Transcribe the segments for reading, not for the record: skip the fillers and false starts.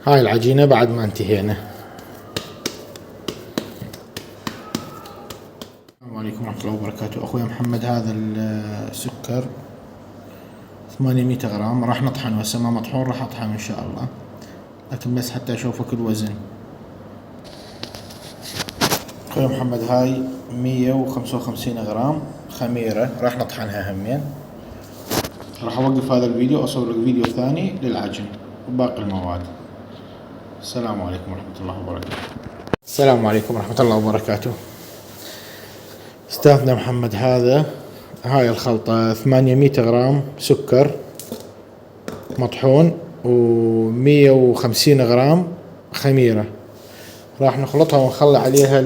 هاي العجينة بعد ما انتهينا. السلام عليكم ورحمة الله وبركاته. أخوي محمد، هذا السكر 800 غرام راح نطحنه، هسه ما مطحون راح أطحن إن شاء الله، لكن بس حتى أشوفك الوزن. أخوي محمد، هاي 155 غرام خميرة راح نطحنها همين. راح أوقف هذا الفيديو وأصور لك فيديو ثاني للعجن وباقي المواد. السلام عليكم ورحمة الله وبركاته. السلام عليكم ورحمة الله وبركاته. أستاذنا محمد، هاي الخلطة 800 غرام سكر مطحون و150 غرام خميرة، راح نخلطها ونخلي عليها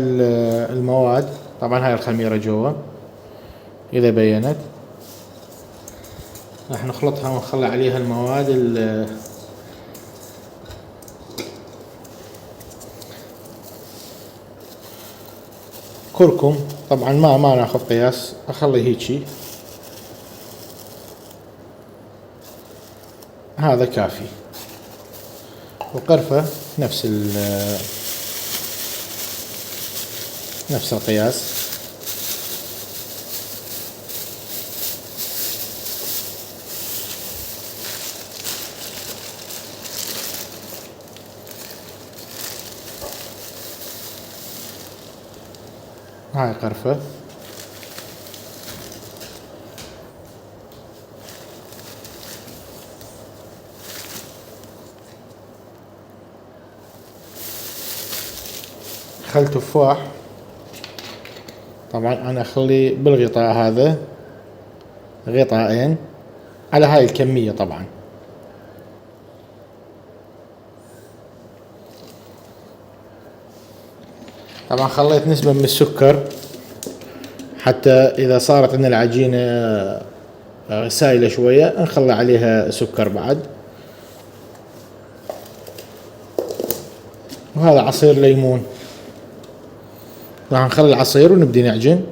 المواد. طبعا هاي الخميرة جوا إذا بينت، راح نخلطها ونخلي عليها المواد. كركم طبعا ما ناخذ قياس، اخلي هيجي، هذا كافي. وقرفة نفس القياس. هاي قرفة. خل تفاح، طبعا انا اخلي بالغطاء هذا غطاءين على هاي الكمية. طبعا خليت نسبة من السكر حتى اذا صارت عندنا العجينة سائلة شوية نخلي عليها سكر بعد. وهذا عصير ليمون، راح نخلي العصير ونبدي نعجن.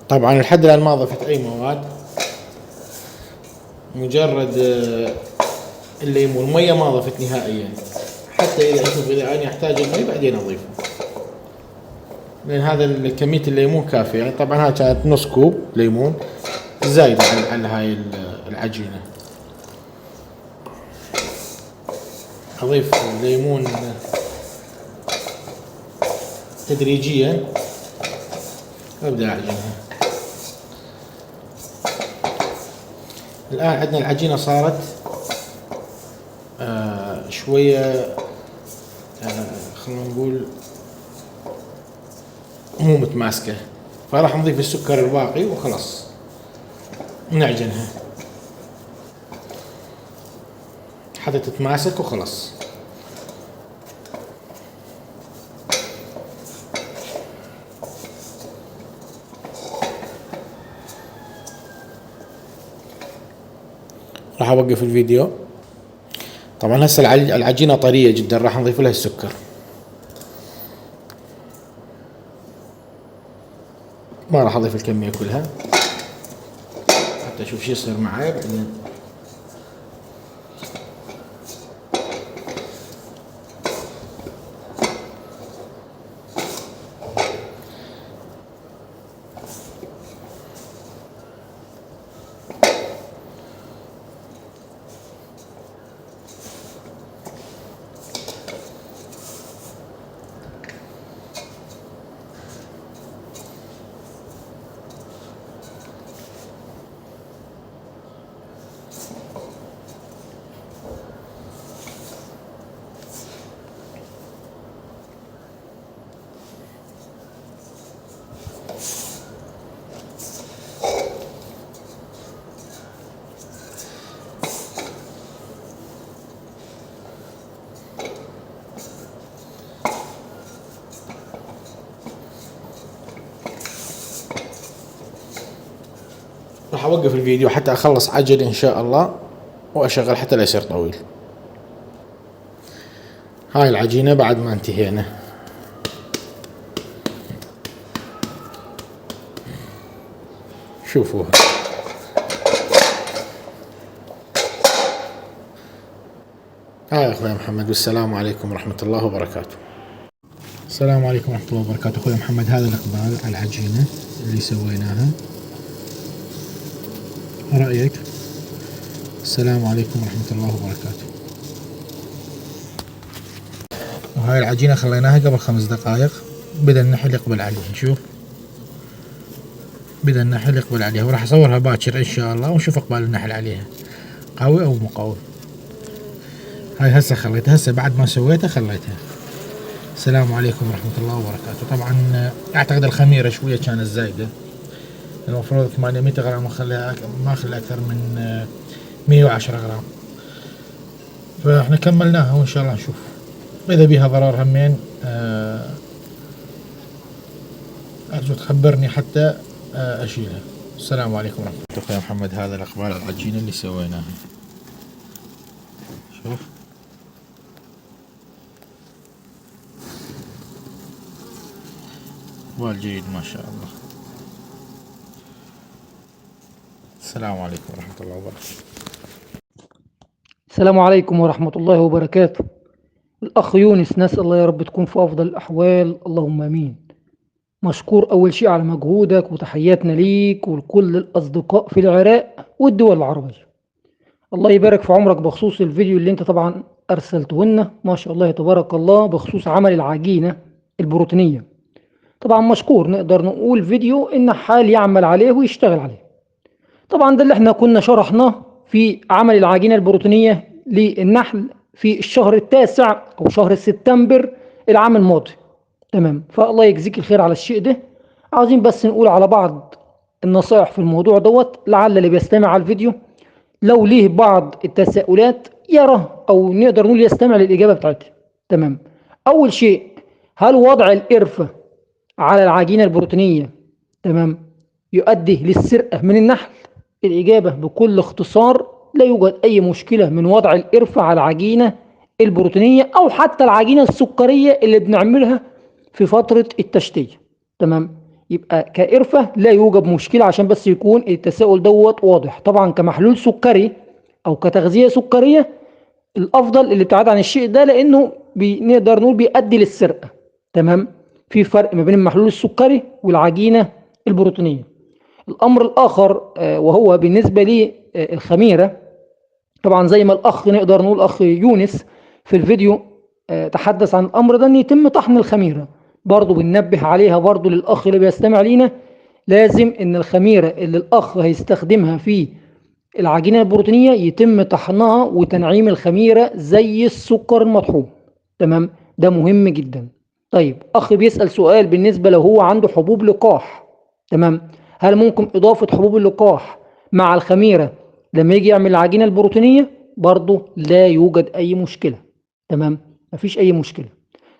طبعا لحد الآن ما ضفت أي مواد، مجرد الليمون. المية ما ضفت نهائيا، حتى إذا أشوف إذا أنا يحتاج المي بعدين أضيفه، لأن هذا كمية الليمون كافية. يعني طبعا هاي كانت نص كوب ليمون زايدة على هاي العجينة. أضيف الليمون تدريجيا وأبدأ أعجنها. الآن عندنا العجينة صارت شوية خلينا نقول مو متماسكة، فراح نضيف السكر الباقي وخلاص نعجنها حتى تتماسك وخلاص. راح اوقف الفيديو. طبعا هسه العجينة طرية جدا، راح نضيف لها السكر. ما راح اضيف الكمية كلها حتى اشوف شو يصير معي بعدين. راح اوقف الفيديو حتى اخلص عجل ان شاء الله واشغل حتى لا يصير طويل. هاي العجينة بعد ما انتهينا. شوفوها. هاي اخوي محمد، والسلام عليكم ورحمة الله وبركاته. السلام عليكم ورحمة الله وبركاته. اخوي محمد، هذا الاقبال على العجينة اللي سويناها، رأيك؟ السلام عليكم ورحمة الله وبركاته. وهاي العجينة خليناها قبل 5 دقائق، بدأ النحل يقبل عليها. نشوف، بدأ النحل يقبل عليها، وراح اصورها باكر ان شاء الله ونشوف اقبال النحل عليها قوي او مو قوي. هاي هسه خليتها، هسه بعد ما سويتها خليتها. السلام عليكم ورحمة الله وبركاته. طبعا اعتقد الخميرة شوية كانت زايدة، المفروض 800 غرام، ما اخلي اكثر من 110 غرام، فاحنا كملناها وان شاء الله نشوف اذا بيها ضرر. همين ارجو تخبرني حتى اشيلها. السلام عليكم ورحمة الله. اخوي محمد، هذا الاقبال على العجينة اللي سويناها. شوف، والجيد ما شاء الله. السلام عليكم ورحمة الله وبركاته. السلام عليكم ورحمة الله وبركاته. الأخ يونس، نسأل الله يا رب تكون في أفضل الأحوال، اللهم آمين. مشكور أول شيء على مجهودك، وتحياتنا ليك ولكل الأصدقاء في العراق والدول العربية. الله يبارك في عمرك. بخصوص الفيديو اللي أنت طبعا أرسلته لنا، ما شاء الله تبارك الله، بخصوص عمل العجينة البروتينية، طبعا مشكور. نقدر نقول فيديو النحال يعمل عليه ويشتغل عليه. طبعا ده اللي احنا كنا شرحناه في عمل العجينة البروتينية للنحل في الشهر التاسع أو شهر سبتمبر العام الماضي. تمام، فالله يجزيك الخير على الشيء ده. عاوزين بس نقول على بعض النصائح في الموضوع دوت، لعل اللي بيستمع على الفيديو لو ليه بعض التساؤلات يرى أو نقدر نقول يستمع للإجابة بتاعتها. تمام. أول شيء، هل وضع القرفة على العجينة البروتينية تمام يؤدي للسرقة من النحل؟ الإجابة بكل اختصار، لا يوجد أي مشكلة من وضع القرفة على العجينة البروتينية أو حتى العجينة السكرية اللي بنعملها في فترة التشتية. تمام، يبقى كقرفة لا يوجد مشكلة، عشان بس يكون التساؤل دوت واضح. طبعا كمحلول سكري أو كتغذية سكرية، الأفضل اللي ابتعاد عن الشيء ده، لأنه نقدر نقول بيؤدي للسرقة. تمام، في فرق ما بين المحلول السكري والعجينة البروتينية. الأمر الآخر وهو بالنسبة للخميرة، طبعا زي ما الأخ نقدر نقول أخ يونس في الفيديو تحدث عن الأمر ده، أن يتم طحن الخميرة. برضو بننبه عليها برضو للأخ اللي بيستمع لينا، لازم أن الخميرة اللي الأخ هيستخدمها في العجينة البروتينية يتم طحنها وتنعيم الخميرة زي السكر المطحون. تمام، ده مهم جدا. طيب، أخ بيسأل سؤال بالنسبة لو هو عنده حبوب لقاح. تمام، هل ممكن إضافة حبوب اللقاح مع الخميرة لما يجي يعمل العجينة البروتينية؟ برضو لا يوجد أي مشكلة. تمام، مفيش أي مشكلة.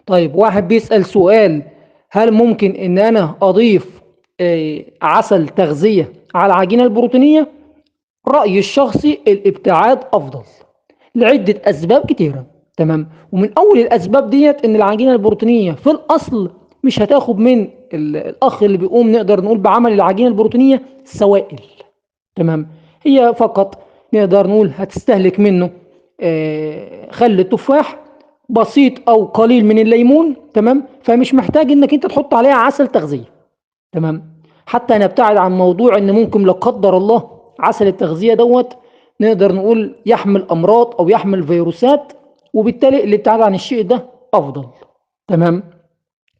طيب، واحد بيسأل سؤال، هل ممكن إن أنا أضيف عسل تغذية على العجينة البروتينية؟ رأيي الشخصي الابتعاد أفضل لعدة أسباب كتيرة. تمام، ومن أول الأسباب ديت إن العجينة البروتينية في الأصل مش هتاخد من الأخ اللي بيقوم نقدر نقول بعمل العجينة البروتينية سوائل. تمام، هي فقط نقدر نقول هتستهلك منه خل التفاح بسيط أو قليل من الليمون. تمام، فمش محتاج إنك أنت تحط عليها عسل تغذية. تمام، حتى نبتعد عن موضوع إن ممكن لا قدر الله عسل التغذية دوت نقدر نقول يحمل أمراض أو يحمل فيروسات، وبالتالي الابتعاد عن الشيء ده أفضل. تمام،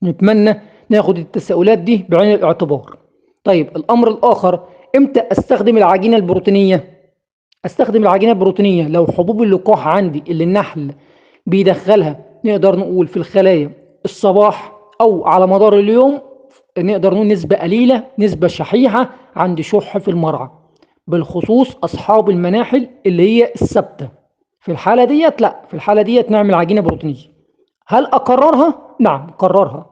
نتمنى ناخد التساؤلات دي بعين الاعتبار. طيب، الأمر الآخر، إمتى أستخدم العجينة البروتينية؟ أستخدم العجينة البروتينية لو حبوب اللقاح عندي اللي النحل بيدخلها نقدر نقول في الخلايا الصباح أو على مدار اليوم، نقدر نقول نسبة قليلة، نسبة شحيحة، عندي شح في المرعى، بالخصوص أصحاب المناحل اللي هي الثابتة. في الحالة ديت لا، في الحالة ديت نعمل عجينة بروتينية. هل أكررها؟ نعم، كررها.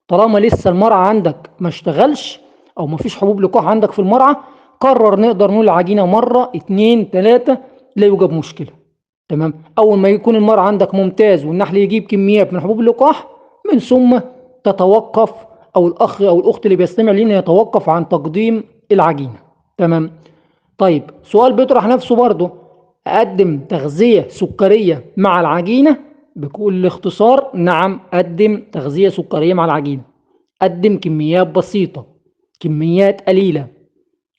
طالما لسه المرعى عندك ما اشتغلش أو ما فيش حبوب لقاح عندك في المرعى، هتكرر نقدر نقول العجينة مرة 2 3 لا يوجد مشكلة. تمام. أول ما يكون المرء عندك ممتاز والنحل يجيب كميات من حبوب اللقاح، من ثم تتوقف، أو الأخ أو الأخت اللي بيستمع لنا يتوقف عن تقديم العجينة. تمام. طيب سؤال بيطرح نفسه برضه، أقدم تغذية سكرية مع العجينة؟ بكل اختصار نعم، أقدم تغذية سكرية مع العجينة. قدم كميات بسيطة، كميات قليلة.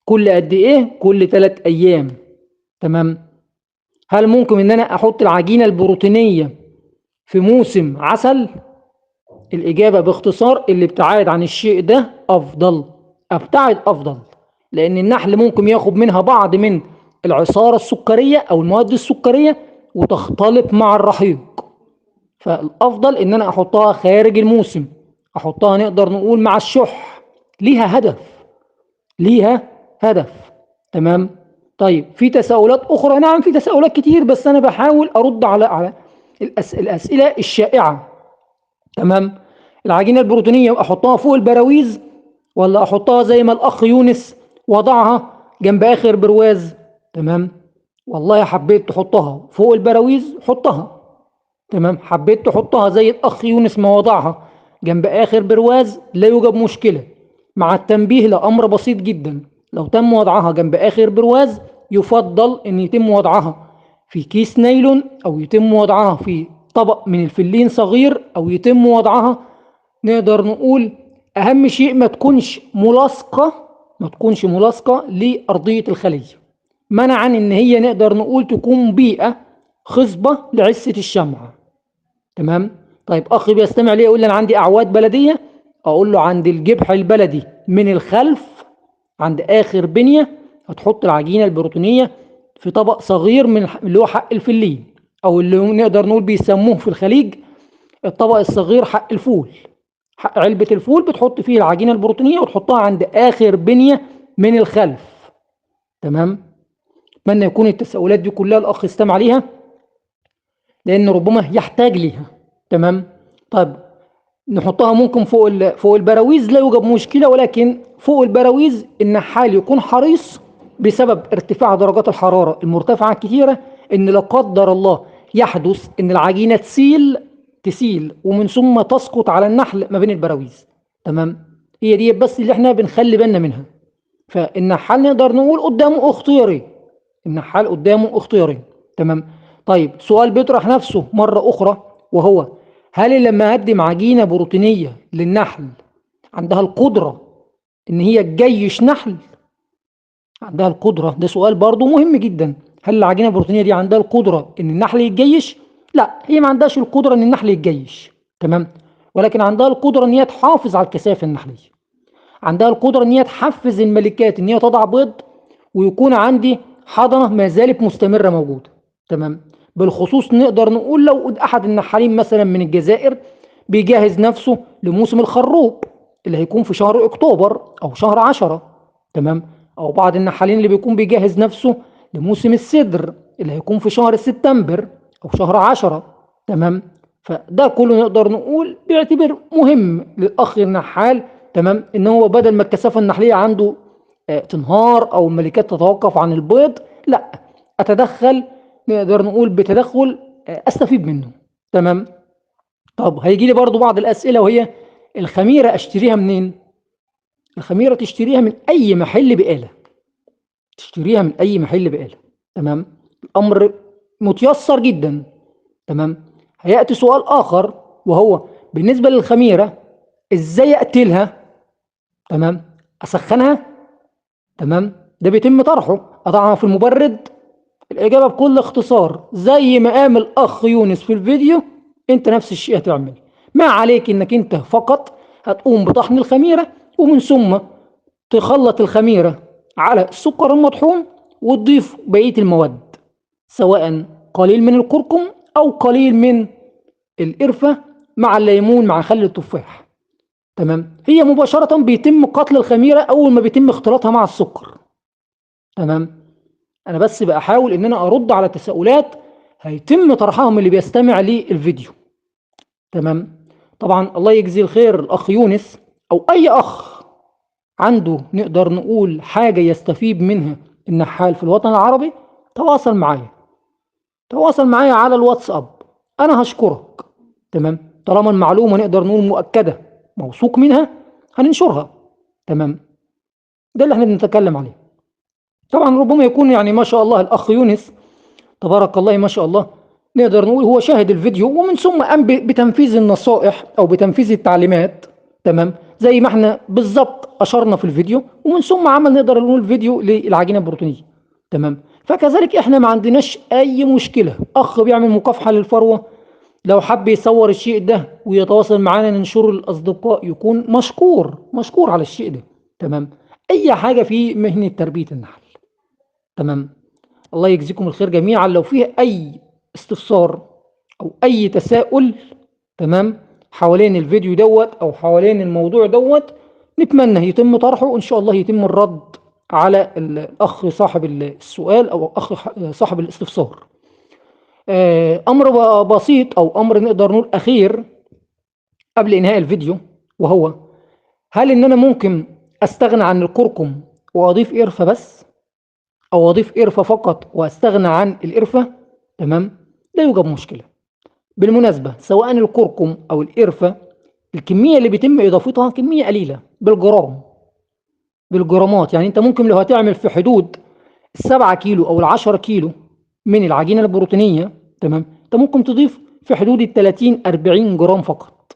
كل قد إيه؟ كل 3 أيام. تمام. هل ممكن إن أنا أحط العجينة البروتينية في موسم عسل؟ الإجابة باختصار الابتعاد عن الشيء ده أفضل. أبتعد أفضل، لأن النحل ممكن ياخد منها بعض من العصارة السكرية أو المواد السكرية وتختلط مع الرحيق. فالأفضل إن أنا أحطها خارج الموسم، أحطها نقدر نقول مع الشح. ليها هدف، ليها هدف. تمام. طيب في تساؤلات أخرى؟ نعم في تساؤلات كتير، بس أنا بحاول أرد على الأسئلة الشائعة. تمام. العجينة البروتينية أحطها فوق البراويز، ولا أحطها زي ما الأخ يونس وضعها جنب آخر برواز؟ تمام. والله حبيت تحطها فوق البراويز حطها. تمام. حبيت تحطها زي الأخ يونس ما وضعها جنب آخر برواز لا يوجد مشكلة، مع التنبيه لأمر بسيط جدا. لو تم وضعها جنب آخر برواز يفضل أن يتم وضعها في كيس نايلون، أو يتم وضعها في طبق من الفلين صغير، أو يتم وضعها نقدر نقول أهم شيء ما تكونش ملاصقة، ما تكونش ملاصقة لأرضية الخلية، منعا ان هي نقدر نقول تكون بيئة خصبة لعسة الشمعة. تمام. طيب اخ بيستمع لي يقول لي انا عندي اعواد بلدية، اقول له عند الجبح البلدي من الخلف عند اخر بنية هتحط العجينة البروتينية في طبق صغير من اللي هو حق الفلين، او اللي نقدر نقول بيسموه في الخليج الطبق الصغير حق الفول. حق علبة الفول بتحط فيه العجينة البروتينية وتحطها عند اخر بنية من الخلف. تمام. اتمنى يكون التساؤلات دي كلها الاخ استمع ليها، لان ربما يحتاج ليها. تمام. طيب نحطها ممكن فوق البراويز لا يوجد مشكله، ولكن فوق البراويز النحال يكون حريص بسبب ارتفاع درجات الحراره المرتفعه الكثيره، ان لا قدر الله يحدث ان العجينه تسيل ومن ثم تسقط على النحل ما بين البراويز. تمام. هي دي بس اللي احنا بنخلي بالنا منها. فالنحال نقدر نقول قدامه اختيارين، النحال قدامه اختيارين. تمام. طيب سؤال بيطرح نفسه مرة أخرى، وهو هل لما أقدم عجينة بروتينية للنحل عندها القدرة إن هي تجيش نحل؟ عندها القدرة؟ ده سؤال برضو مهم جدا. هل العجينة البروتينية دي عندها القدرة إن النحل يتجيش؟ لا، هي ما عندهاش القدرة إن النحل يتجيش. تمام. ولكن عندها القدرة إن هي تحافظ على الكثافة النحلية، عندها القدرة إن هي تحفز الملكات إن هي تضع بيض، ويكون عندي حضنة ما زالت مستمرة موجودة. تمام. بالخصوص نقدر نقول لو أحد النحالين مثلا من الجزائر بيجهز نفسه لموسم الخروب اللي هيكون في شهر أكتوبر أو شهر 10. تمام. أو بعض النحالين اللي بيكون بيجهز نفسه لموسم السدر اللي هيكون في شهر سبتمبر أو شهر 10. تمام. فده كله نقدر نقول بيعتبر مهم للأخ النحال. تمام. إن هو بدل ما الكثافة النحلية عنده تنهار أو الملكات تتوقف عن البيض، لا، أتدخل نقدر نقول بتدخل أستفيد منه. تمام. طب هيجي لي برضو بعض الأسئلة، وهي الخميرة أشتريها منين؟ الخميرة تشتريها من أي محل بقالة، تشتريها من أي محل بقالة. تمام. الأمر متيسر جدا. تمام. هيأتي سؤال آخر، وهو بالنسبة للخميرة إزاي أقتلها؟ تمام. أسخنها؟ تمام. ده بيتم طرحه. أضعها في المبرد؟ الإجابة بكل اختصار زي ما قام الأخ يونس في الفيديو، أنت نفس الشيء هتعمل. ما عليك إنك أنت فقط هتقوم بطحن الخميرة، ومن ثم تخلط الخميرة على السكر المطحون وتضيف بقية المواد، سواء قليل من الكركم أو قليل من القرفة مع الليمون مع خل التفاح. تمام. هي مباشرة بيتم قتل الخميرة أول ما بيتم اختلاطها مع السكر. تمام. أنا بس بحاول إن أنا أرد على تساؤلات هيتم طرحها من اللي بيستمع للفيديو. تمام. طبعا الله يجزي الخير الأخ يونس أو أي أخ عنده نقدر نقول حاجة يستفيد منها النحال في الوطن العربي، تواصل معايا، تواصل معايا على الواتساب، أنا هشكرك. تمام، طالما المعلومة نقدر نقول مؤكدة موثوق منها هننشرها. تمام، ده اللي احنا بنتكلم عليه. طبعا ربما يكون يعني ما شاء الله الأخ يونس تبارك الله ما شاء الله، نقدر نقول هو شاهد الفيديو ومن ثم قام بتنفيذ النصائح أو بتنفيذ التعليمات. تمام، زي ما احنا بالظبط أشرنا في الفيديو، ومن ثم عمل نقدر نقول فيديو للعجينة البروتينية. تمام، فكذلك احنا ما عندناش أي مشكلة، أخ بيعمل مكافحة للفروة لو حب يصور الشيء ده ويتواصل معانا ننشره للأصدقاء يكون مشكور، مشكور على الشيء ده. تمام، أي حاجة في مهنة تربية النحل. تمام، الله يجزيكم الخير جميعا. لو فيه أي استفسار أو أي تساؤل تمام حوالين الفيديو دوت أو حوالين الموضوع دوت، نتمنى يتم طرحه وإن شاء الله يتم الرد على الأخ صاحب السؤال أو أخ صاحب الاستفسار. أمر بسيط أو أمر نقدر نقول أخير قبل إنهاء الفيديو، وهو هل إن أنا ممكن أستغنى عن الكركم وأضيف قرفة بس، أو أضيف قرفة فقط وأستغنى عن القرفة؟ تمام، لا يوجد مشكلة. بالمناسبة سواء الكركم أو القرفة الكمية اللي بيتم إضافتها كمية قليلة بالجرام، بالجرامات. يعني أنت ممكن لو هتعمل في حدود 7 كيلو أو 10 كيلو من العجينة البروتينية، تمام، أنت ممكن تضيف في حدود 30-40 جرام فقط.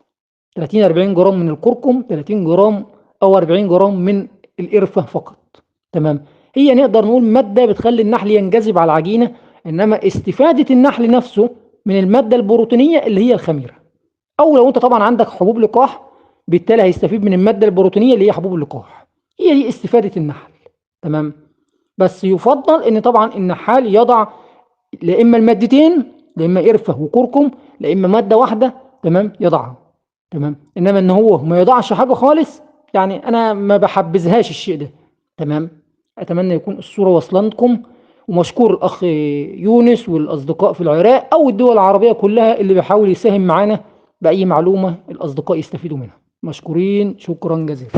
30-40 جرام من الكركم، 30 جرام أو 40 جرام من القرفة فقط. تمام، هي نقدر نقول مادة بتخلي النحل ينجذب على العجينة، إنما استفادة النحل نفسه من المادة البروتينية اللي هي الخميرة. أو لو أنت طبعا عندك حبوب لقاح بالتالي هيستفيد من المادة البروتينية اللي هي حبوب اللقاح. هي دي استفادة النحل. تمام، بس يفضل إن طبعا النحال يضع لا إما المادتين، لا إما قرفة وكركم، لا إما مادة واحدة. تمام، يضعها. تمام، إنما إن هو ما يضعش حاجة خالص، يعني أنا ما بحبذهاش الشيء ده. تمام، أتمنى يكون الصورة واصلة لكم، ومشكور الأخ يونس والأصدقاء في العراق أو الدول العربية كلها اللي بيحاول يساهم معانا بأي معلومة الأصدقاء يستفيدوا منها. مشكورين، شكرا جزيلا.